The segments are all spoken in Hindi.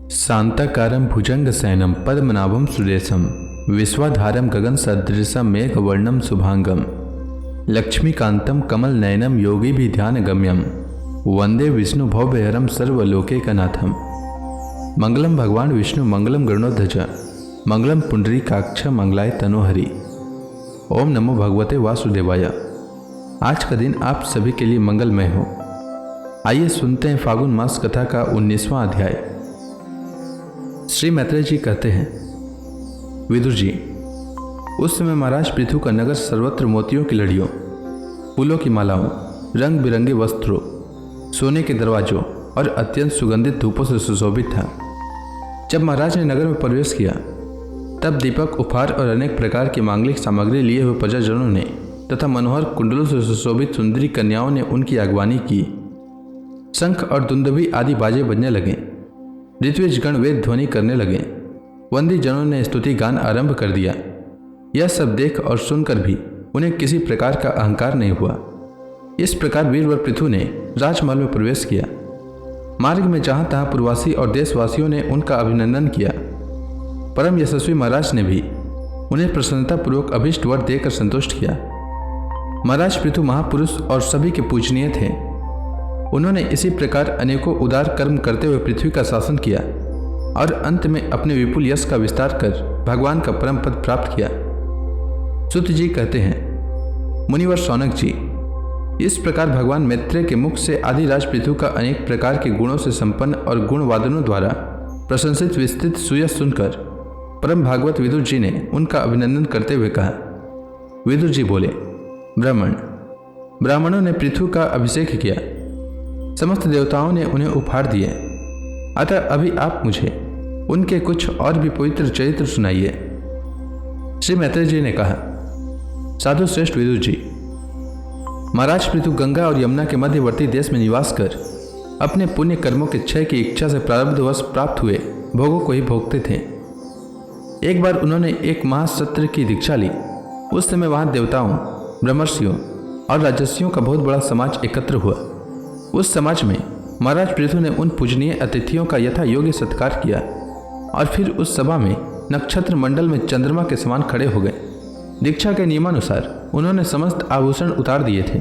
शांताकारं भुजंगशयनं पद्मनाभं सुरेशं विश्वाधारं गगनसदृशं मेघवर्णं शुभांगं लक्ष्मीकान्तं कमलनयनं योगिभिध्यानगम्यं वंदे विष्णु भवभयहरं सर्वलोकैकनाथं। मंगलम भगवान विष्णु मंगलम गरुड़ध्वज मंगलम पुंडरीकाक्ष मंगलाय तनोहरि। ओम नमो भगवते वासुदेवाय। आज का दिन आप सभी के लिए मंगलमय हो। आइए सुनते हैं फागुन मास कथा का 19वां अध्याय। श्री मैत्रेय जी कहते हैं, विदुर जी, उस समय महाराज पृथु का नगर सर्वत्र मोतियों की लड़ियों, फूलों की मालाओं, रंग बिरंगे वस्त्रों, सोने के दरवाजों और अत्यंत सुगंधित धूपों से सुशोभित था। जब महाराज ने नगर में प्रवेश किया तब दीपक, उपहार और अनेक प्रकार की मांगलिक सामग्री लिए हुए प्रजाजनों ने तथा मनोहर कुंडलों से सुशोभित सुंदरी कन्याओं ने उनकी अगवानी की। शंख और दुंदुभी आदि बाजे बजने लगे, ऋत्विजगण वेद ध्वनि करने लगे, वंदी जनों ने स्तुति गान आरंभ कर दिया। यह सब देख और सुनकर भी उन्हें किसी प्रकार का अहंकार नहीं हुआ। इस प्रकार वीरवर पृथु ने राजमहल में प्रवेश किया। मार्ग में जहाँ तहाँ पूर्ववासी और देशवासियों ने उनका अभिनंदन किया। परम यशस्वी महाराज ने भी उन्हें प्रसन्नतापूर्वक अभीष्ट वर देकर संतुष्ट किया। महाराज पृथु महापुरुष और सभी के पूजनीय थे। उन्होंने इसी प्रकार अनेकों उदार कर्म करते हुए पृथ्वी का शासन किया और अंत में अपने विपुल यश का विस्तार कर भगवान का परम पद प्राप्त किया। सुत जी कहते हैं, मुनिवर शौनक जी, इस प्रकार भगवान मैत्रेय के मुख से आदिराज पृथु का अनेक प्रकार के गुणों से संपन्न और गुणवादनों द्वारा प्रशंसित विस्तृत सुयश सुनकर परम भागवत विदुर जी ने उनका अभिनंदन करते हुए कहा। विदुर जी बोले, ब्राह्मणों ने पृथु का अभिषेक किया, समस्त देवताओं ने उन्हें उपहार दिए, अतः अभी आप मुझे उनके कुछ और भी पवित्र चरित्र सुनाइए। श्री मैत्रेय जी ने कहा, साधु श्रेष्ठ विदुर जी, महाराज पृथु गंगा और यमुना के मध्यवर्ती देश में निवास कर अपने पुण्य कर्मों के क्षय की इच्छा से प्रारब्धवश प्राप्त हुए भोगों को ही भोगते थे। एक बार उन्होंने एक महासत्र की दीक्षा ली। उस समय वहां देवताओं, ब्रह्मर्षियों और राजर्षियों का बहुत बड़ा समाज एकत्र हुआ। उस समाज में महाराज पृथु ने उन पूजनीय अतिथियों का यथा योग्य सत्कार किया और फिर उस सभा में नक्षत्र मंडल में चंद्रमा के समान खड़े हो गए। दीक्षा के नियमानुसार उन्होंने समस्त आभूषण उतार दिए थे।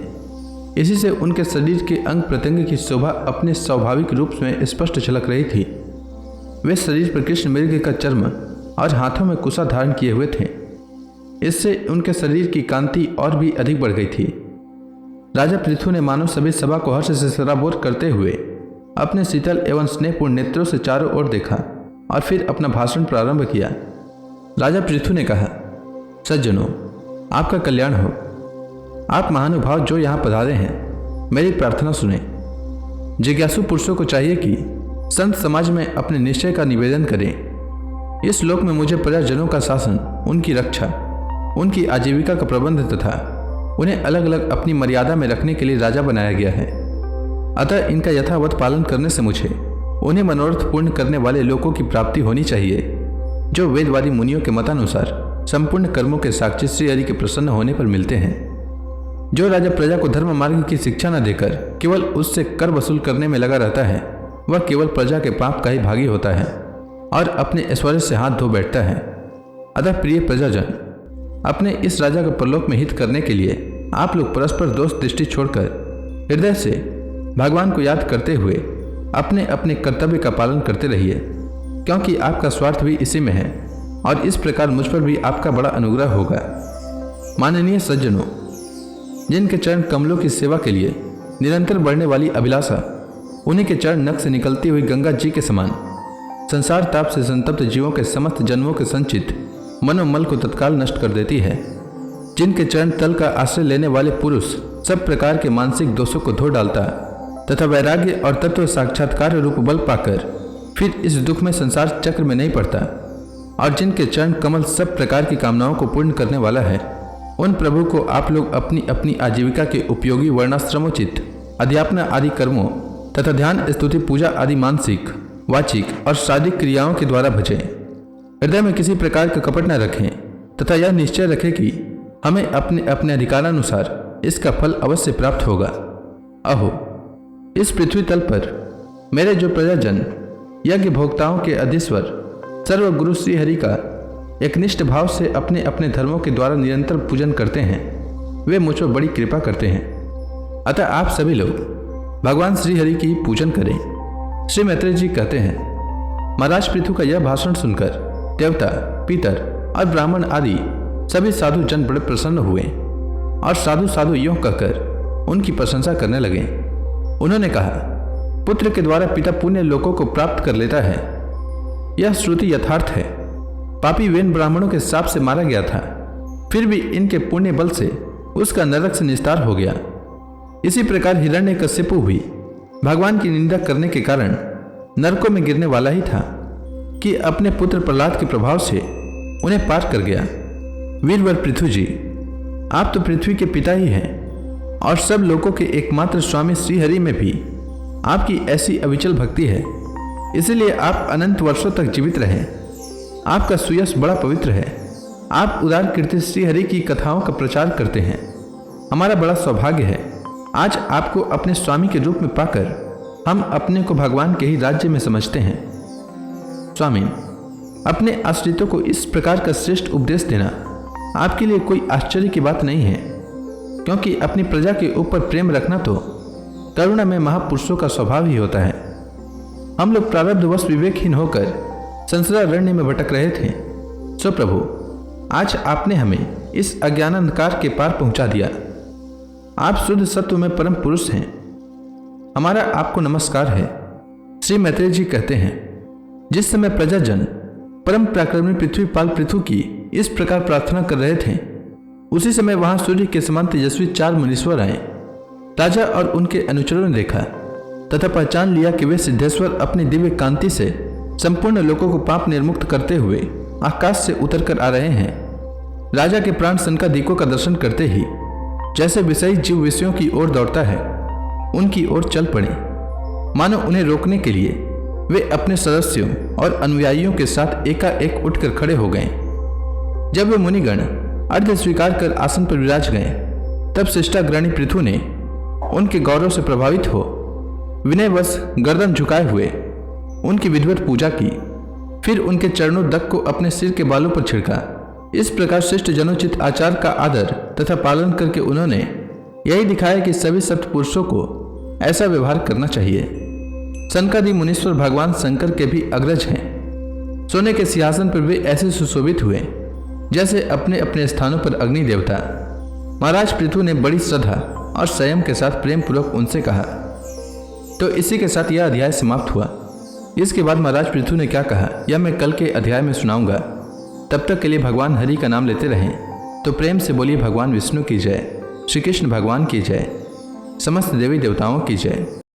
इसी से उनके शरीर के अंग प्रत्यंग की शोभा अपने स्वाभाविक रूप में स्पष्ट झलक रही थी। वे शरीर पर कृष्ण मृग का चर्म और हाथों में कुशा धारण किए हुए थे। इससे उनके शरीर की कांति और भी अधिक बढ़ गई थी। राजा पृथु ने मानव सभी सभा को हर्ष से सराबोर करते हुए अपने शीतल एवं स्नेहपूर्ण नेत्रों से चारों ओर देखा और फिर अपना भाषण प्रारंभ किया। राजा पृथु ने कहा, सज्जनों, आपका कल्याण हो। आप महानुभाव जो यहाँ पधारे हैं, मेरी प्रार्थना सुने। जिज्ञासु पुरुषों को चाहिए कि संत समाज में अपने निश्चय का निवेदन करें। इस लोक में मुझे प्रजाजनों का शासन, उनकी रक्षा, उनकी आजीविका का प्रबंध तथा उन्हें अलग अलग अपनी मर्यादा में रखने के लिए राजा बनाया गया है। अतः इनका यथावत पालन करने से मुझे उन्हें मनोरथ पूर्ण करने वाले लोगों की प्राप्ति होनी चाहिए, जो वेदवादी मुनियों के मतानुसार संपूर्ण कर्मों के साक्षी श्री हरि के प्रसन्न होने पर मिलते हैं। जो राजा प्रजा को धर्म मार्ग की शिक्षा न देकर केवल उससे कर वसूल करने में लगा रहता है, वह केवल प्रजा के पाप का ही भागी होता है और अपने ऐश्वर्य से हाथ धो बैठता है। अतः प्रिय प्रजाजन, अपने इस राजा का परलोक में हित करने के लिए आप लोग परस्पर दोष दृष्टि छोड़कर हृदय से भगवान को याद करते हुए अपने अपने कर्तव्य का पालन करते रहिए, क्योंकि आपका स्वार्थ भी इसी में है और इस प्रकार मुझ पर भी आपका बड़ा अनुग्रह होगा। माननीय सज्जनों, जिनके चरण कमलों की सेवा के लिए निरंतर बढ़ने वाली अभिलाषा उन्हीं के चरण नख से निकलती हुई गंगा जी के समान संसार ताप से संतप्त जीवों के समस्त जन्मों के संचित मनोमल को तत्काल नष्ट कर देती है। जिनके चरण तल का आश्रय लेने वाले पुरुष सब प्रकार के मानसिक दोषों को धो डालता तथा वैराग्य और तत्व साक्षात्कार रूप बल पाकर फिर इस दुख में संसार चक्र में नहीं पड़ता, और जिनके चरण कमल सब प्रकार की कामनाओं को पूर्ण करने वाला है, उन प्रभु को आप लोग अपनी अपनी आजीविका के उपयोगी वर्णाश्रमोचित अध्यापन आदि कर्मों तथा ध्यान, स्तुति, पूजा आदि मानसिक, वाचिक और शारीरिक क्रियाओं के द्वारा भजें। हृदय में किसी प्रकार का कपट न रखें तथा यह निश्चय रखें कि हमें अपने अपने अधिकारानुसार इसका फल अवश्य प्राप्त होगा। अहो, इस पृथ्वी तल पर मेरे जो प्रजाजन यज्ञ भोक्ताओं के अधीश्वर सर्वगुरु श्रीहरि का एकनिष्ठ भाव से अपने अपने धर्मों के द्वारा निरंतर पूजन करते हैं, वे मुझ पर बड़ी कृपा करते हैं। अतः आप सभी लोग भगवान श्रीहरि की पूजन करें। श्री मैत्रेय जी कहते हैं, महाराज पृथु का यह भाषण सुनकर देवता, पितर और ब्राह्मण आदि सभी साधु जन बड़े प्रसन्न हुए और साधु साधु यों कहकर उनकी प्रशंसा करने लगे। उन्होंने कहा, पुत्र के द्वारा पिता पुण्य लोकों को प्राप्त कर लेता है, यह श्रुति यथार्थ है। पापी वेन ब्राह्मणों के शाप से मारा गया था, फिर भी इनके पुण्य बल से उसका नरक से निस्तार हो गया। इसी प्रकार हिरण्यकश्यपु भी भगवान की निंदा करने के कारण नरकों में गिरने वाला ही था कि अपने पुत्र प्रहलाद के प्रभाव से उन्हें पार कर गया। वीरवर पृथु जी, आप तो पृथ्वी के पिता ही हैं और सब लोगों के एकमात्र स्वामी श्रीहरि में भी आपकी ऐसी अविचल भक्ति है, इसलिए आप अनंत वर्षों तक जीवित रहें। आपका सुयश बड़ा पवित्र है। आप उदार कीर्ति श्रीहरि की कथाओं का प्रचार करते हैं। हमारा बड़ा सौभाग्य है आज आपको अपने स्वामी के रूप में पाकर हम अपने को भगवान के ही राज्य में समझते हैं। स्वामी, अपने आश्रितों को इस प्रकार का श्रेष्ठ उपदेश देना आपके लिए कोई आश्चर्य की बात नहीं है, क्योंकि अपनी प्रजा के ऊपर प्रेम रखना तो करुणा में महापुरुषों का स्वभाव ही होता है। हम लोग प्रारब्धवश विवेकहीन होकर संसारारण्य में भटक रहे थे, सो प्रभु आज आपने हमें इस अज्ञान अंधकार के पार पहुंचा दिया। आप शुद्ध सत्व में परम पुरुष हैं, हमारा आपको नमस्कार है। श्री मैत्रेय जी कहते हैं, जिस समय प्रजाजन परम पराक्रमी पृथ्वीपाल पृथु की इस प्रकार प्रार्थना कर रहे थे, उसी समय वहां सूर्य के समान तेजस्वी 4 मुनीश्वर आए। राजा और उनके अनुचरों ने देखा तथा पहचान लिया कि वे सिद्धेश्वर अपनी दिव्य कांति से संपूर्ण लोगों को पाप निर्मुक्त करते हुए आकाश से उतरकर आ रहे हैं। राजा के प्राण सनकादिकों का दर्शन करते ही जैसे विषयी जीव विषयों की ओर दौड़ता है, उनकी ओर चल पड़े, मानो उन्हें रोकने के लिए वे अपने सदस्यों और अनुयायियों के साथ एकाएक उठकर खड़े हो गए। जब वे मुनिगण अर्घ्य स्वीकार कर आसन पर विराज गए, तब शिष्टाग्रणी पृथु ने उनके गौरव से प्रभावित हो विनयवश गर्दन झुकाए हुए उनकी विधिवत पूजा की, फिर उनके चरणों दक को अपने सिर के बालों पर छिड़का। इस प्रकार श्रेष्ठ जनोचित आचार का आदर तथा पालन करके उन्होंने यही दिखाया कि सभी सप्त पुरुषों को ऐसा व्यवहार करना चाहिए। सनकादि मुनीश्वर भगवान शंकर के भी अग्रज हैं। सोने के सिंहासन पर वे ऐसे सुशोभित हुए जैसे अपने अपने स्थानों पर अग्नि देवता। महाराज पृथु ने बड़ी श्रद्धा और संयम के साथ प्रेम पूर्वक उनसे कहा। तो इसी के साथ यह अध्याय समाप्त हुआ। इसके बाद महाराज पृथु ने क्या कहा यह मैं कल के अध्याय में सुनाऊंगा। तब तक के लिए भगवान हरि का नाम लेते रहें। तो प्रेम से बोलिए भगवान विष्णु की जय, श्री कृष्ण भगवान की जय, समस्त देवी देवताओं की जय।